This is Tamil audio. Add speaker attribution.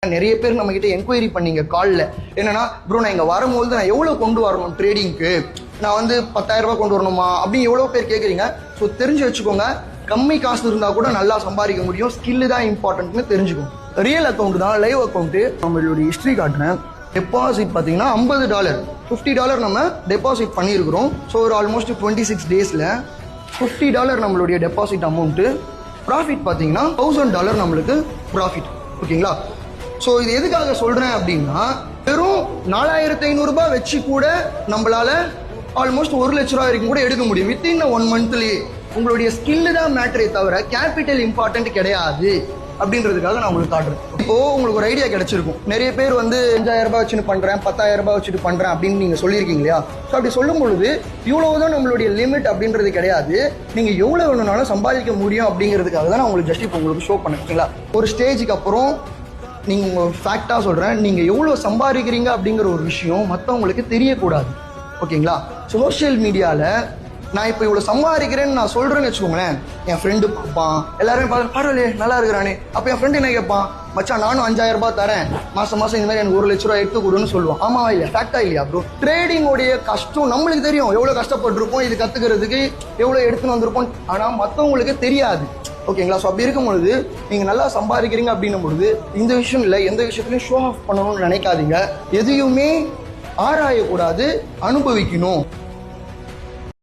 Speaker 1: நிறைய பேர் நம்ம கிட்ட என்கொயரி பண்ணீங்க காலில் என்னன்னா ப்ரோ நான் இங்கே வரும்போது நான் எவ்வளோ கொண்டு வரணும் ட்ரேடிங்க்கு, நான் வந்து 10,000 ரூபாய் கொண்டு வரணுமா அப்படின்னு எவ்வளோ பேர் கேட்குறீங்க. ஸோ தெரிஞ்சு வச்சுக்கோங்க, கம்மி காசு இருந்தால் கூட நல்லா சம்பாதிக்க முடியும். ஸ்கில்லு தான் இம்பார்ட்டன்ட்னு தெரிஞ்சுக்கோங்க. ரியல் அக்கௌண்ட் தான், லைவ் அக்கௌண்ட்டு. நம்மளுடைய ஹிஸ்ட்ரி காட்டுறேன். டெபாசிட் பார்த்தீங்கன்னா $50, $50 நம்ம டெபாசிட் பண்ணியிருக்கிறோம். ஸோ ஒரு ஆல்மோஸ்ட் 26 டேஸில் $50 நம்மளுடைய டெபாசிட் அமௌண்ட்டு. ப்ராஃபிட் பார்த்தீங்கன்னா $1000 நம்மளுக்கு ப்ராஃபிட். ஓகேங்களா? ஸோ இது எதுக்காக சொல்கிறேன் அப்படின்னா, வெறும் 4500 ரூபாய் வச்சு கூட நம்மளால ஆல்மோஸ்ட் 1 லட்ச ரூபா வரைக்கும் கூட எடுக்க முடியும் வித்தின் 1 மந்த்லேயே. உங்களுடைய ஸ்கில்லு தான் மேட்டரே தவிர கேபிட்டல் இம்பார்ட்டன்ட் கிடையாது அப்படின்றதுக்காக நான் உங்களுக்கு காட்டுறேன். இப்போ உங்களுக்கு ஒரு ஐடியா கிடைச்சிருக்கும். நிறைய பேர் வந்து 5000 ரூபாய் வச்சுட்டு பண்ணுறேன், 10,000 ரூபாய் வச்சுட்டு பண்ணுறேன் அப்படின்னு நீங்கள் சொல்லியிருக்கீங்க இல்லையா? ஸோ அப்படி சொல்லும் பொழுது இவ்வளவுதான் நம்மளுடைய லிமிட் அப்படின்றது கிடையாது. நீங்கள் எவ்வளோ வேணும்னாலும் சம்பாதிக்க முடியும் அப்படிங்கிறதுக்காக தான் நான் உங்களுக்கு ஜஸ்ட் இப்போ உங்களுக்கு ஷோ பண்ணேன். ஓகேங்களா? ஒரு ஸ்டேஜுக்கு அப்புறம் நீங்கள் உங்கள் ஃபேக்டாக சொல்கிறேன், நீங்கள் எவ்வளோ சம்பாதிக்கிறீங்க அப்படிங்கிற ஒரு விஷயம் மற்றவங்களுக்கு தெரியக்கூடாது. ஓகேங்களா? சோஷியல் மீடியாவில் நான் இப்போ இவ்வளோ சம்பாதிக்கிறேன்னு நான் சொல்கிறேன்னு வச்சுக்கோங்களேன், என் ஃப்ரெண்டு பார்ப்பான், எல்லாருமே பார்த்து பரவாயில்லையே நல்லா இருக்கிறானே. அப்போ என் ஃப்ரெண்டு என்ன கேட்பான், மச்சான் நானும் 5000 ரூபாய் தரேன், மாதம் இந்த மாதிரி எனக்கு 1 லட்ச ரூபா எடுத்து கொடுன்னு சொல்லுவான். ஆமாவா இல்லையா? ஃபேக்டா இல்லையா ப்ரோ? ட்ரேடிங்கோடைய கஷ்டம் நம்மளுக்கு தெரியும், எவ்வளோ கஷ்டப்பட்டிருப்போம் இது கற்றுக்கிறதுக்கு, எவ்வளோ எடுத்துன்னு வந்திருப்போம். ஆனால் மற்றவங்களுக்கு தெரியாது. ஓகேங்களா? ஸோ அப்படி இருக்கும் பொழுது நீங்கள் நல்லா சம்பாதிக்கிறீங்க அப்படின்னும் பொழுது இந்த விஷயம் இல்லை, எந்த விஷயத்துலையும் ஷோ ஆஃப் பண்ணணும்னு நினைக்காதீங்க. எதையுமே ஆராயக்கூடாது, அனுபவிக்கணும்.